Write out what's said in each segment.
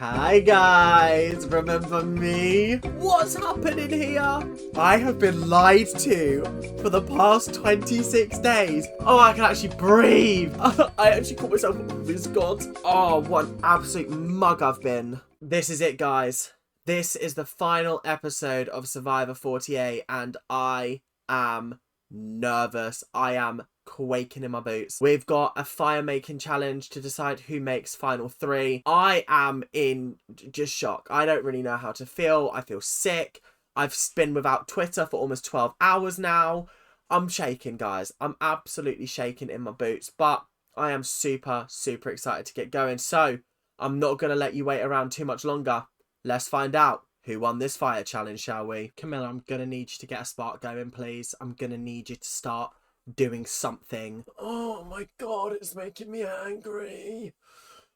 Hi guys, remember me? What's happening here? I have been lied to for the past 26 days. Oh, I can actually breathe. I actually caught myself with this god. Oh, what an absolute mug I've been. This is it, guys. This is the final episode of Survivor 48 and I am nervous. I am quaking in my boots. We've got a fire making challenge to decide who makes final 3. I am in just shock. I don't really know how to feel. I feel sick. I've been without Twitter for almost 12 hours now. I'm shaking, guys. I'm absolutely shaking in my boots, but I am super excited to get going. So I'm not going to let you wait around too much longer. Let's find out who won this fire challenge, shall we? Camilla, I'm going to need you to get a spark going, please. I'm going to need you to start doing something. Oh my god, it's making me angry.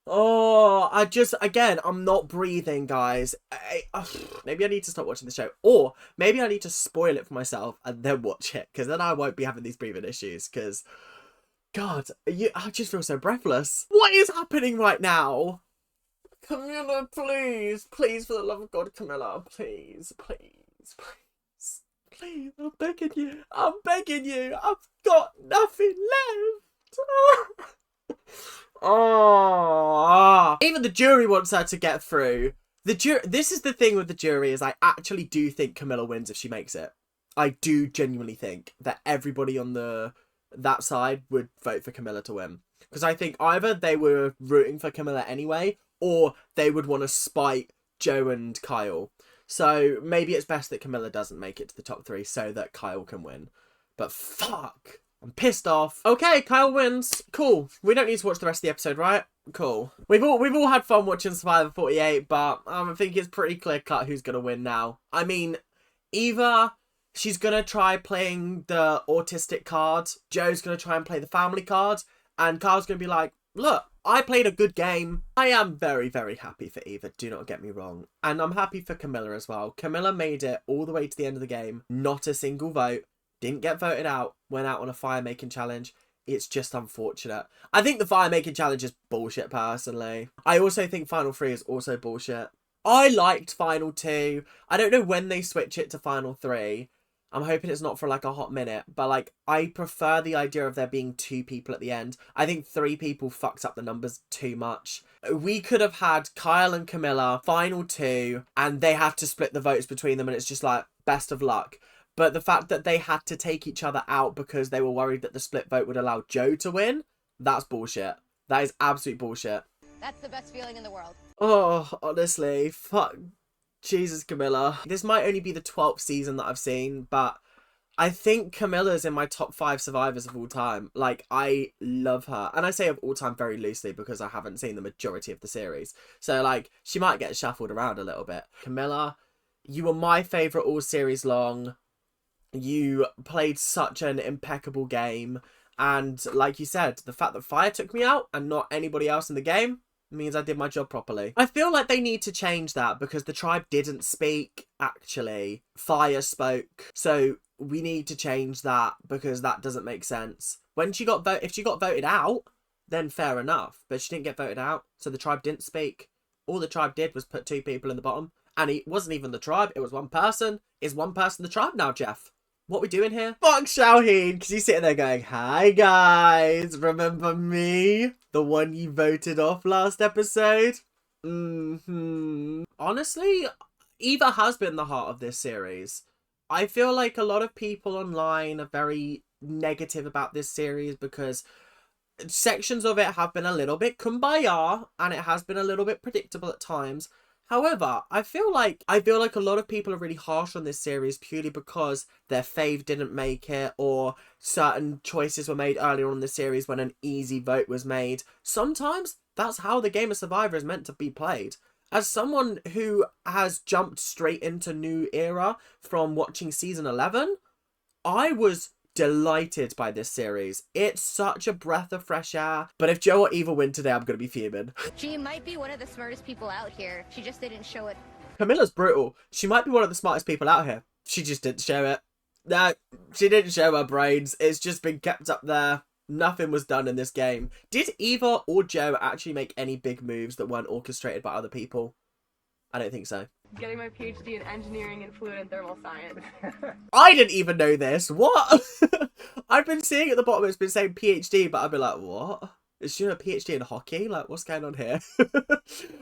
Oh, again, I'm not breathing, guys. Maybe I need to stop watching the show, or maybe I need to spoil it for myself and then watch it, because then I won't be having these breathing issues, because god, I just feel so breathless. What is happening right now? Camilla, please, for the love of God, Camilla, please. Please, I'm begging you. I've got nothing left. Oh, even the jury wants her to get through. This is the thing with the jury, is I actually do think Camilla wins if she makes it. I do genuinely think that everybody on that side would vote for Camilla to win, because I think either they were rooting for Camilla anyway, or they would want to spite Joe and Kyle. So maybe it's best that Camilla doesn't make it to the top 3 so that Kyle can win. But fuck, I'm pissed off. Okay, Kyle wins. Cool. We don't need to watch the rest of the episode, right? Cool. We've all had fun watching Survivor 48, but I think it's pretty clear cut who's gonna win now. I mean, either she's gonna try playing the autistic card, Joe's gonna try and play the family card, and Kyle's gonna be like, look, I played a good game. I am very happy for Eva, do not get me wrong. And I'm happy for Camilla as well. Camilla made it all the way to the end of the game. Not a single vote. Didn't get voted out. Went out on a fire making challenge. It's just unfortunate. I think the fire making challenge is bullshit, personally. I also think final 3 is also bullshit. I liked final 2. I don't know when they switch it to final 3. I'm hoping it's not for like a hot minute, but like I prefer the idea of there being 2 people at the end. I think 3 people fucks up the numbers too much. We could have had Kyle and Camilla final 2 and they had to split the votes between them, and it's just like best of luck. But the fact that they had to take each other out because they were worried that the split vote would allow Joe to win, that's bullshit. That is absolute bullshit. That's the best feeling in the world. Oh, honestly, fuck. Jesus, Camilla. This might only be the 12th season that I've seen, but I think Camilla's in my top 5 survivors of all time. Like, I love her. And I say of all time very loosely because I haven't seen the majority of the series. So, like, she might get shuffled around a little bit. Camilla, you were my favourite all series long. You played such an impeccable game. And like you said, the fact that Fire took me out and not anybody else in the game means I did my job properly. I feel like they need to change that because the tribe didn't speak, actually. Fire spoke. So we need to change that because that doesn't make sense. When she got if she got voted out, then fair enough. But she didn't get voted out, so the tribe didn't speak. All the tribe did was put 2 people in the bottom. And it wasn't even the tribe, it was one person. Is one person the tribe now, Jeff? What we doing here? Fuck Shaheen, because he's sitting there going, hi guys, remember me? The one you voted off last episode? Honestly, Eva has been the heart of this series. I feel like a lot of people online are very negative about this series because sections of it have been a little bit kumbaya and it has been a little bit predictable at times. However, I feel like a lot of people are really harsh on this series purely because their fave didn't make it, or certain choices were made earlier on in the series when an easy vote was made. Sometimes that's how the game of Survivor is meant to be played. As someone who has jumped straight into New Era from watching season 11, I was delighted by this series. It's such a breath of fresh air. But if Joe or Eva win today, I'm going to be fuming. She might be one of the smartest people out here. She just didn't show it. Camilla's brutal. She might be one of the smartest people out here. She just didn't show it. No, she didn't show her brains. It's just been kept up there Nothing was done in this game. Did Eva or Joe actually make any big moves that weren't orchestrated by other people? I don't think so. Getting my PhD in engineering and fluid and thermal science. I didn't even know this. What? I've been seeing at the bottom it's been saying PhD, but I've been like, what? Is she a PhD in hockey? Like, what's going on here?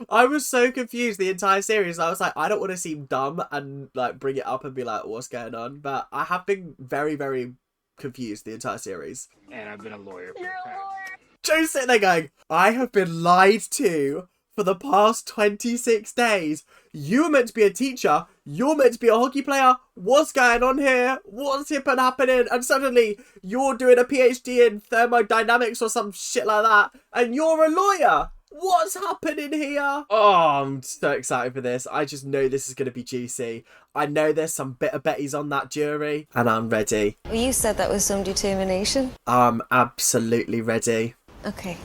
I was so confused the entire series. I was like, I don't want to seem dumb and like bring it up and be like, what's going on? But I have been very, very confused the entire series. And I've been a lawyer. You're a lawyer. Joe's sitting there going, I have been lied to for the past 26 days. You were meant to be a teacher. You're meant to be a hockey player. What's going on here? What's happening? And suddenly you're doing a PhD in thermodynamics or some shit like that. And you're a lawyer. What's happening here? Oh, I'm so excited for this. I just know this is going to be juicy. I know there's some bitter Bettys on that jury. And I'm ready. Well, you said that with some determination. I'm absolutely ready. Okay.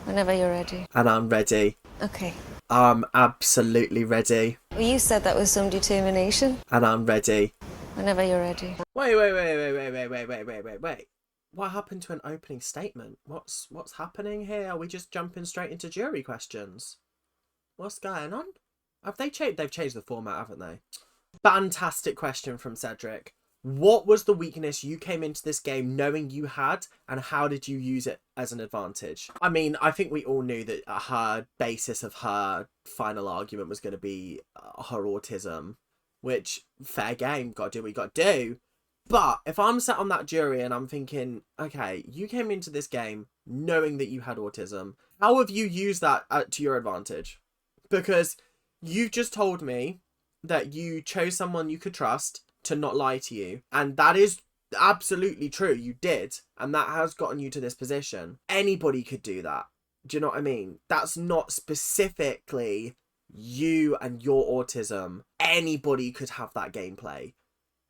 Whenever you're ready. And I'm ready. Okay. I'm absolutely ready. Well, you said that with some determination. And I'm ready. Whenever you're ready. Wait. What happened to an opening statement? What's happening here? Are we just jumping straight into jury questions? What's going on? They've changed the format, haven't they? Fantastic question from Cedric. What was the weakness you came into this game knowing you had, and how did you use it as an advantage? I mean, I think we all knew that her basis of her final argument was going to be her autism, which, fair game, got to do what you got to do. But if I'm sat on that jury and I'm thinking, okay, you came into this game knowing that you had autism, how have you used that to your advantage? Because you've just told me that you chose someone you could trust to not lie to you, and that is absolutely true. You did, and that has gotten you to this position. Anybody could do that. Do you know what I mean? That's not specifically you and your autism. Anybody could have that gameplay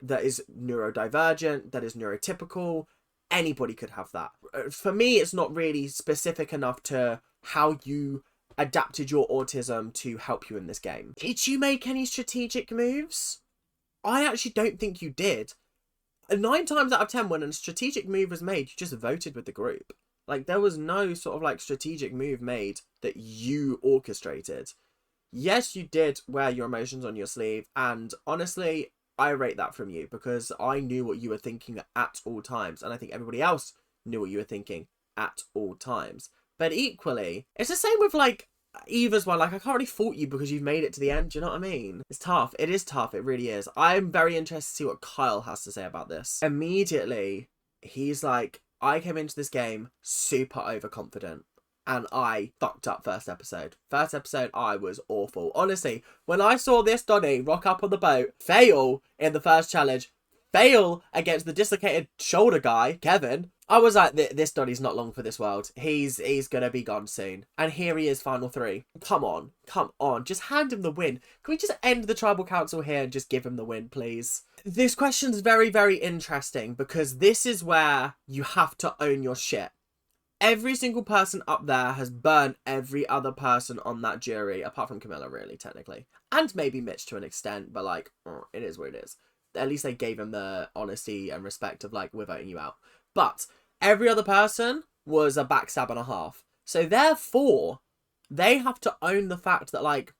that is neurodivergent, that is neurotypical. Anybody could have that. For me, it's not really specific enough to how you adapted your autism to help you in this game. Did you make any strategic moves? I actually don't think you did. 9 times out of 10, when a strategic move was made, you just voted with the group. Like, there was no sort of, like, strategic move made that you orchestrated. Yes, you did wear your emotions on your sleeve, and honestly, I rate that from you, because I knew what you were thinking at all times, and I think everybody else knew what you were thinking at all times. But equally, it's the same with, like, Eva's one. Like, I can't really fault you because you've made it to the end. Do you know what I mean? It's tough. It is tough. It really is. I'm very interested to see what Kyle has to say about this. Immediately, he's like, I came into this game super overconfident, and I fucked up first episode. First episode, I was awful. Honestly, when I saw this Donnie rock up on the boat, fail in the first challenge, fail against the dislocated shoulder guy, Kevin, I was like, this Donnie's not long for this world. He's gonna be gone soon. And here he is, final 3. Come on. Just hand him the win. Can we just end the tribal council here and just give him the win, please? This question's very, very interesting, because this is where you have to own your shit. Every single person up there has burnt every other person on that jury, apart from Camilla, really, technically. And maybe Mitch to an extent, but, like, it is what it is. At least they gave him the honesty and respect of, like, we're voting you out. But every other person was a backstab and a half. So therefore, they have to own the fact that, like,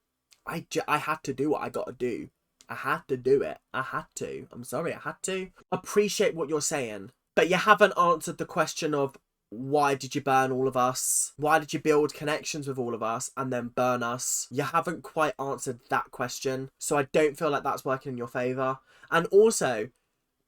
I had to do what I got to do. I had to do it. I had to. I'm sorry, I had to. Appreciate what you're saying. But you haven't answered the question of, why did you burn all of us? Why did you build connections with all of us and then burn us? You haven't quite answered that question. So I don't feel like that's working in your favour. And also,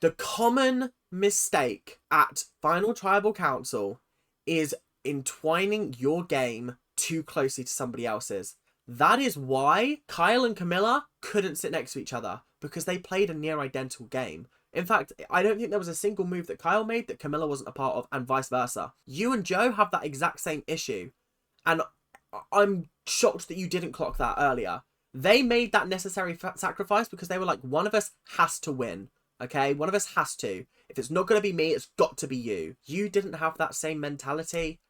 the common mistake at Final Tribal Council is entwining your game too closely to somebody else's. That is why Kyle and Camilla couldn't sit next to each other, because they played a near identical game. In fact, I don't think there was a single move that Kyle made that Camilla wasn't a part of, and vice versa. You and Joe have that exact same issue, and I'm shocked that you didn't clock that earlier. They made that necessary sacrifice because they were like, one of us has to win, okay? One of us has to. If it's not going to be me, it's got to be you. You didn't have that same mentality,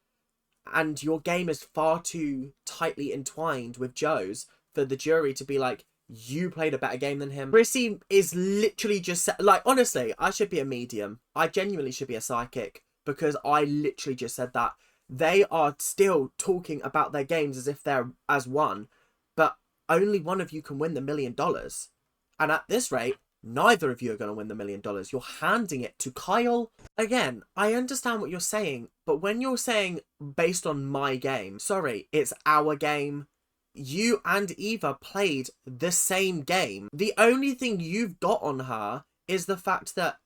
and your game is far too tightly entwined with Joe's for the jury to be like, you played a better game than him. Prissy is literally just like, honestly, I should be a medium. I genuinely should be a psychic, because I literally just said that. They are still talking about their games as if they're as one, but only one of you can win the $1 million. And at this rate, neither of you are going to win the $1 million. You're handing it to Kyle. Again, I understand what you're saying, but when you're saying based on my game, sorry, it's our game. You and Eva played the same game. The only thing you've got on her is the fact that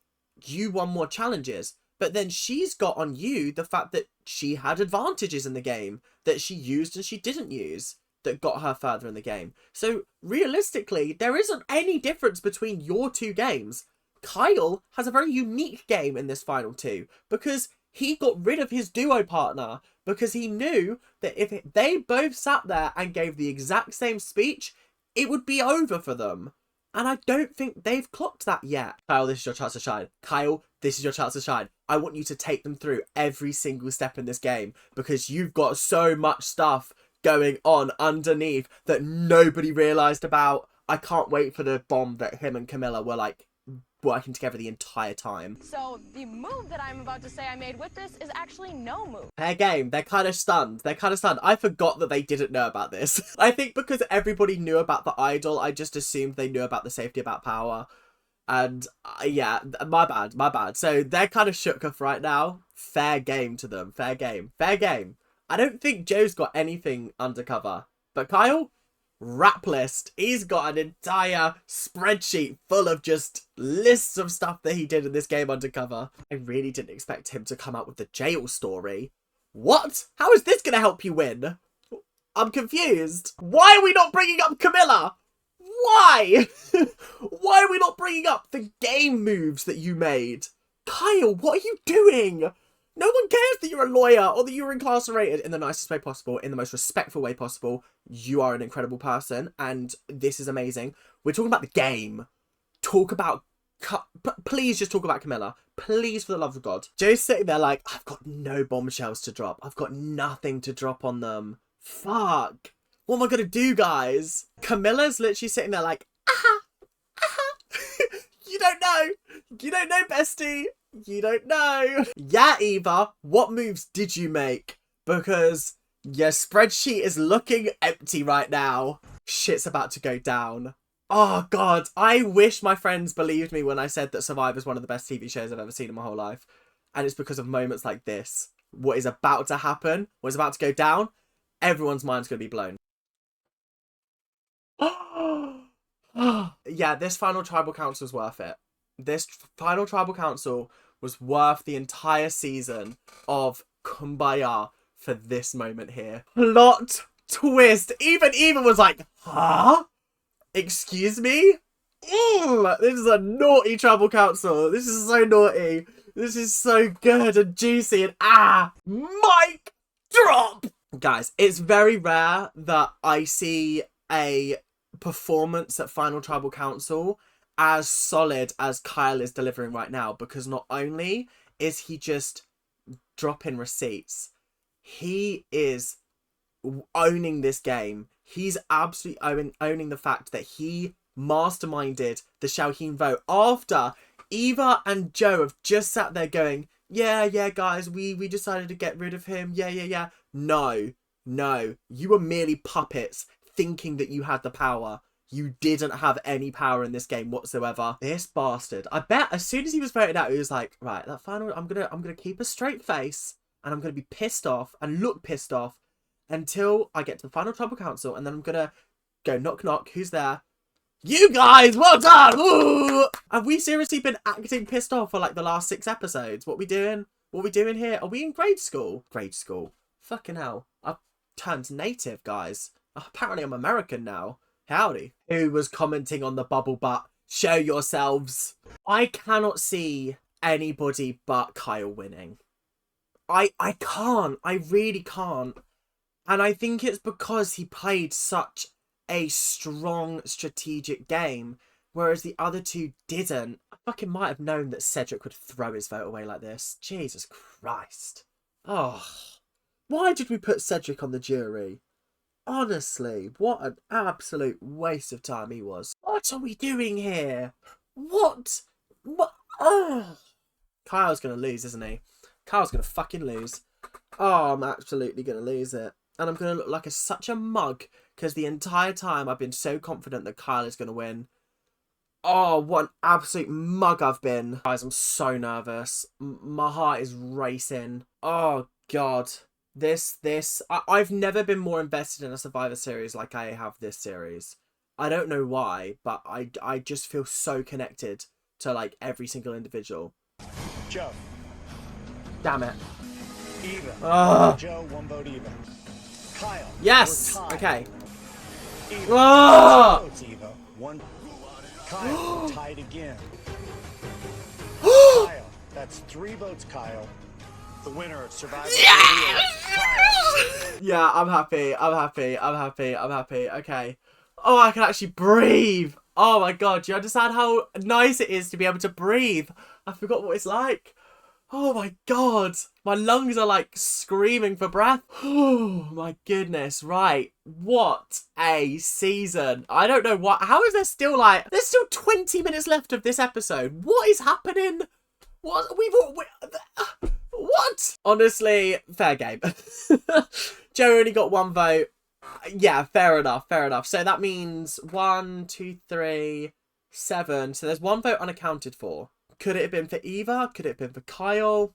you won more challenges. But then she's got on you the fact that she had advantages in the game that she used and she didn't use that got her further in the game. So realistically, there isn't any difference between your two games. Kyle has a very unique game in this final two because he got rid of his duo partner because he knew that if they both sat there and gave the exact same speech, it would be over for them. And I don't think they've clocked that yet. Kyle, this is your chance to shine. Kyle, this is your chance to shine. I want you to take them through every single step in this game because you've got so much stuff going on underneath that nobody realised about. I can't wait for the bomb that him and Camilla were like working together the entire time. So the move that I'm about to say I made with this is actually no move. Fair game. They're kind of stunned. They're kind of stunned. I forgot that they didn't know about this. I think because everybody knew about the idol, I just assumed they knew about the safety about power. And yeah, my bad. So they're kind of shook off right now. Fair game to them. Fair game. I don't think Joe's got anything undercover. But Kyle, rap list. He's got an entire spreadsheet full of just lists of stuff that he did in this game undercover. I really didn't expect him to come out with the jail story. What? How is this going to help you win? I'm confused. Why are we not bringing up Camilla? Why? Why are we not bringing up the game moves that you made? Kyle, what are you doing? No one cares that you're a lawyer or that you're incarcerated in the nicest way possible, in the most respectful way possible. You are an incredible person, and this is amazing. We're talking about the game. Talk about... Please just talk about Camilla. Please, for the love of God. Joe's sitting there like, I've got no bombshells to drop. I've got nothing to drop on them. Fuck. What am I going to do, guys? Camilla's literally sitting there like, aha, aha. You don't know. You don't know, bestie. You don't know. Yeah, Eva, what moves did you make? Because your spreadsheet is looking empty right now. Shit's about to go down. Oh, God. I wish my friends believed me when I said that Survivor's one of the best TV shows I've ever seen in my whole life. And it's because of moments like this. What is about to happen, what is about to go down, everyone's mind's going to be blown. Yeah, this final tribal council was worth it. This final tribal council was worth the entire season of Kumbaya for this moment here. Plot twist. Even was like, huh? Excuse me? This is a naughty tribal council. This is so naughty. This is so good and juicy and mic drop. Guys, it's very rare that I see a performance at Final Tribal Council as solid as Kyle is delivering right now, because not only is he just dropping receipts, he is owning this game. He's absolutely owning the fact that he masterminded the Shauhin vote after Eva and Joe have just sat there going, yeah, guys, we decided to get rid of him. Yeah. No, you were merely puppets thinking that you had the power. You didn't have any power in this game whatsoever. This bastard. I bet as soon as he was voted out, he was like, right, that final, I'm gonna keep a straight face and I'm gonna be pissed off and look pissed off until I get to the final tribal council, and then I'm gonna go knock knock, who's there? You guys, well done! Ooh! Have we seriously been acting pissed off for like the last 6 episodes? What we doing? What we doing here? Are we in grade school? Grade school. Fucking hell. I've turned native, guys. Apparently I'm American now. Howdy. Who was commenting on the bubble butt? Show yourselves. I cannot see anybody but Kyle winning. I can't. I really can't. And I think it's because he played such a strong strategic game, whereas the other two didn't. I fucking might have known that Cedric would throw his vote away like this. Jesus Christ. Oh. Why did we put Cedric on the jury? Honestly, what an absolute waste of time he was. What are we doing here? What? Oh. Kyle's going to lose, isn't he? Kyle's gonna fucking lose. Oh, I'm absolutely gonna lose it. And I'm gonna look like such a mug, because the entire time I've been so confident that Kyle is gonna win. Oh, what an absolute mug I've been. Guys, I'm so nervous. My heart is racing. Oh, God. I've never been more invested in a Survivor series like I have this series. I don't know why, but I just feel so connected to, like, every single individual. Joe. Damn it. Even. Ugh. Joe, 1 vote even. Kyle. Yes! we're tied. Okay. Even. Ah! 2 votes, Eva. 1. Kyle, we're tied again. Kyle. That's 3 votes, Kyle. The winner of Survivor Yeah! Kyle. Yeah, I'm happy. I'm happy. I'm happy. I'm happy. Okay. Oh, I can actually breathe. Oh my God. Do you understand how nice it is to be able to breathe? I forgot what it's like. Oh my God. My lungs are like screaming for breath. Oh my goodness. Right. What a season. I don't know what. How is there still like. There's still 20 minutes left of this episode. What is happening? What? What? Honestly, fair game. Joe only got 1 vote. Yeah, fair enough. Fair enough. So that means 1, 2, 3, 7. So there's 1 vote unaccounted for. Could it have been for Eva? Could it have been for Kyle?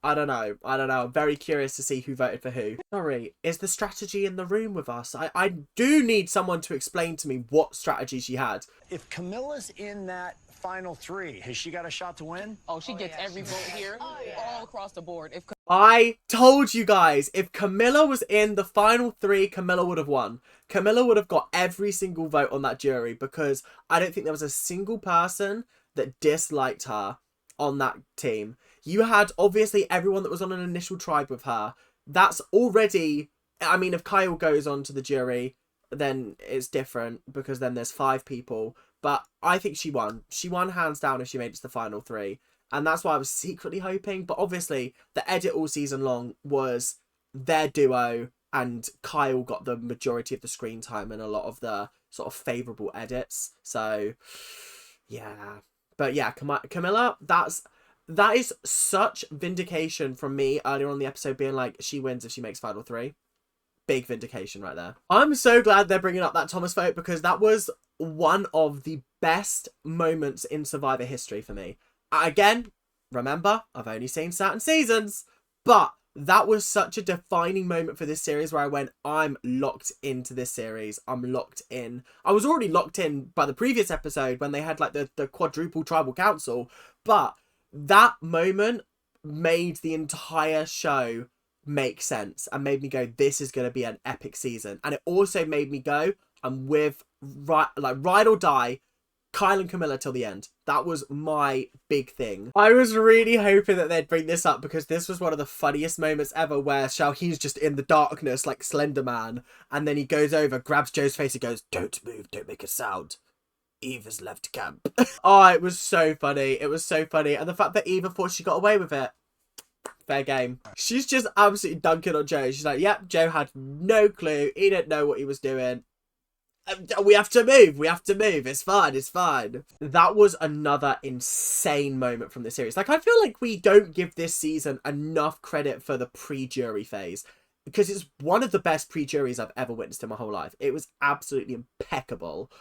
I don't know. I don't know. I'm very curious to see who voted for who. Sorry, is the strategy in the room with us? I do need someone to explain to me what strategy she had. If Camilla's in that final 3, has she got a shot to win? Oh, she gets every vote here, all across the board. If I told you guys, if Camilla was in the final 3, Camilla would have won. Camilla would have got every single vote on that jury, because I don't think there was a single person that disliked her on that team. You had obviously everyone that was on an initial tribe with her. That's already, I mean, if Kyle goes on to the jury, then it's different, because then there's 5 people. But I think she won. She won hands down if she made it to the final 3. And that's why I was secretly hoping. But obviously, the edit all season long was their duo, and Kyle got the majority of the screen time and a lot of the sort of favourable edits. So, yeah. But yeah, Camilla, that is such vindication from me earlier on in the episode being like, she wins if she makes final 3. Big vindication right there. I'm so glad they're bringing up that Thomas vote, because that was one of the best moments in Survivor history for me. Again, remember, I've only seen certain seasons, but that was such a defining moment for this series where I went, I'm locked into this series. I'm locked in. I was already locked in by the previous episode when they had like the quadruple tribal council, but that moment made the entire show make sense and made me go, this is going to be an epic season. And it also made me go, I'm with ride or die Kyle and Camilla till the end. That was my big thing. I was really hoping that they'd bring this up, because this was one of the funniest moments ever where Shawhee's just in the darkness like Slender Man, and then he goes over, grabs Joe's face and goes, don't move, don't make a sound. Eva's left camp. Oh, it was so funny. It was so funny. And the fact that Eva thought she got away with it. Fair game. She's just absolutely dunking on Joe. She's like, yep, Joe had no clue. He didn't know what he was doing. We have to move. We have to move. It's fine. It's fine. That was another insane moment from the series. Like, I feel like we don't give this season enough credit for the pre-jury phase, because it's one of the best pre-juries I've ever witnessed in my whole life. It was absolutely impeccable.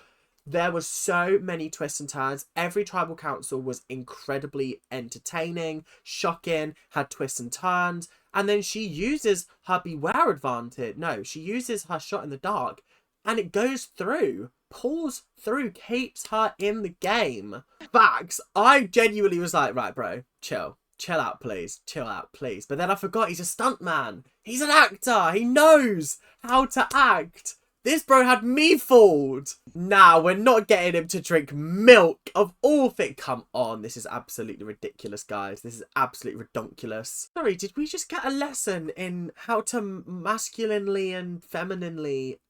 There were so many twists and turns. Every tribal council was incredibly entertaining, shocking, had twists and turns. And then she uses her beware advantage. No, she uses her shot in the dark, and it goes through, pulls through, keeps her in the game. Facts. I genuinely was like, right, bro, chill. Chill out, please. Chill out, please. But then I forgot he's a stuntman. He's an actor. He knows how to act. This bro had me fooled. Nah, we're not getting him to drink milk of all things. Come on, this is absolutely ridiculous, guys. This is absolutely redonkulous. Sorry, did we just get a lesson in how to masculinely and femininely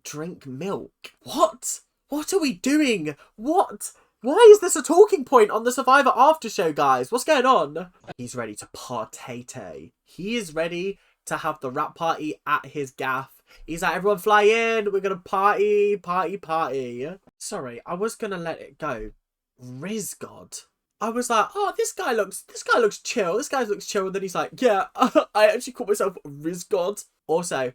drink milk? What? What are we doing? What? Why is this a talking point on the Survivor after show, guys? What's going on? He's ready to partay. He is ready to have the rap party at his gaff. He's like, everyone fly in. We're going to party. Sorry, I was going to let it go. Riz God. I was like, oh, this guy looks chill. This guy looks chill. And then he's like, yeah, I actually call myself Riz God. Also,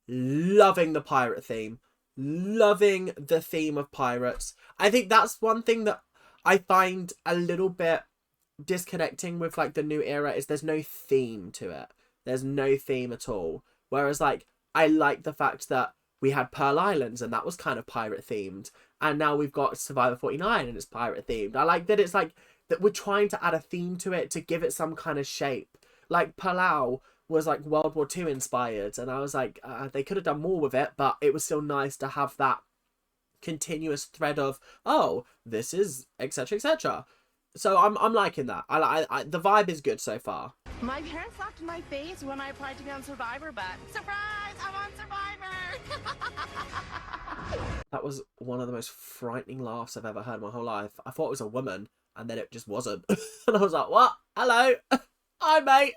loving the pirate theme. Loving the theme of pirates. I think that's one thing that I find a little bit disconnecting with like the new era is there's no theme to it. There's no theme at all. Whereas like I like the fact that we had Pearl Islands and that was kind of pirate themed. And now we've got Survivor 49 and it's pirate themed. I like that it's like that we're trying to add a theme to it to give it some kind of shape. Like Palau was like World War II inspired, and I was like, they could have done more with it, but it was still nice to have that continuous thread of, oh, this is etc etc. So I'm liking that. I the vibe is good so far. My parents laughed in my face when I applied to be on Survivor, but surprise, I'm on Survivor! That was one of the most frightening laughs I've ever heard in my whole life. I thought it was a woman, and then it just wasn't. And I was like, what? Hello? Hi, mate.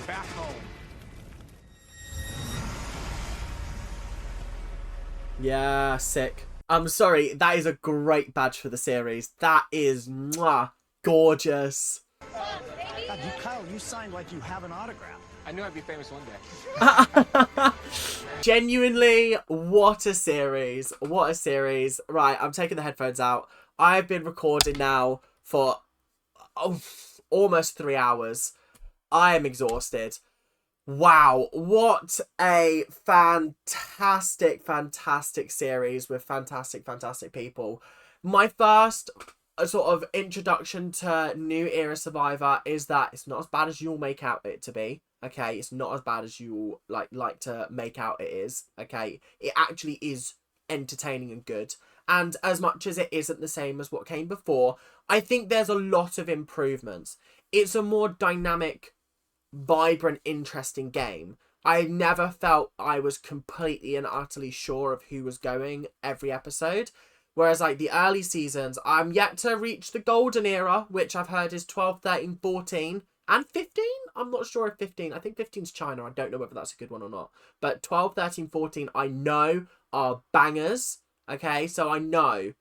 Back home. Yeah, sick. I'm sorry, that is a great badge for the series. That is mwah, gorgeous. God, Kyle, you signed like you have an autograph. I knew I'd be famous one day. Genuinely, what a series. What a series. Right, I'm taking the headphones out. I've been recording now for almost 3 hours. I am exhausted. Wow, what a fantastic, fantastic series with fantastic, fantastic people. My first sort of introduction to New Era Survivor is that it's not as bad as you'll make out it to be. Okay, it's not as bad as you like to make out it is. Okay, it actually is entertaining and good. And as much as it isn't the same as what came before, I think there's a lot of improvements. It's a more dynamic, vibrant, interesting game. I never felt I was completely and utterly sure of who was going every episode. Whereas like the early seasons, I'm yet to reach the golden era, which I've heard is 12, 13, 14 and 15. I'm not sure if 15, I think 15's China. I don't know whether that's a good one or not. But 12, 13, 14, I know are bangers. Okay, so I know.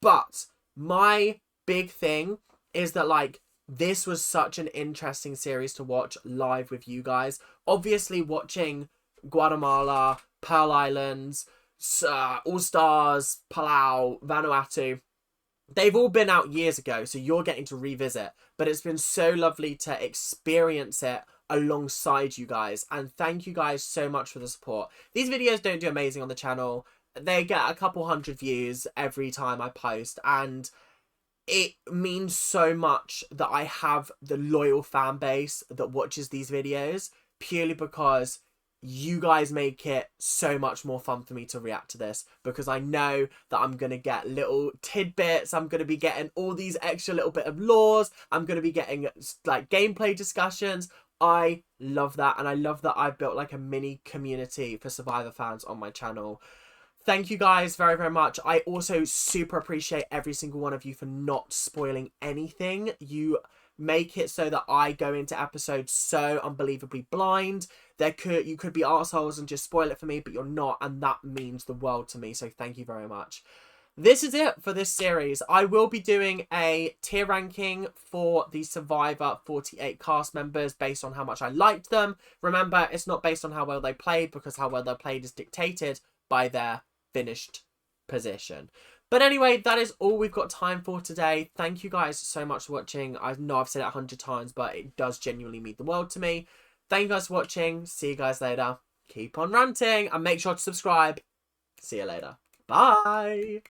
But my big thing is that like, this was such an interesting series to watch live with you guys. Obviously, watching Guatemala, Pearl Islands, All Stars, Palau, Vanuatu, they've all been out years ago, so you're getting to revisit. But it's been so lovely to experience it alongside you guys. And thank you guys so much for the support. These videos don't do amazing on the channel. They get a couple hundred views every time I post, and it means so much that I have the loyal fan base that watches these videos, purely because you guys make it so much more fun for me to react to this, because I know that I'm going to get little tidbits, I'm going to be getting all these extra little bit of laws, I'm going to be getting like gameplay discussions. I love that, and I love that I've built like a mini community for Survivor fans on my channel. Thank you guys very, very much. I also super appreciate every single one of you for not spoiling anything. You make it so that I go into episodes so unbelievably blind. You could be arseholes and just spoil it for me, but you're not, and that means the world to me. So thank you very much. This is it for this series. I will be doing a tier ranking for the Survivor 48 cast members based on how much I liked them. Remember, it's not based on how well they played, because how well they played is dictated by their finished position. But anyway, that is all we've got time for today. Thank you guys so much for watching. I know I've said it 100 times, but it does genuinely mean the world to me. Thank you guys for watching. See you guys later. Keep on ranting and make sure to subscribe. See you later. Bye.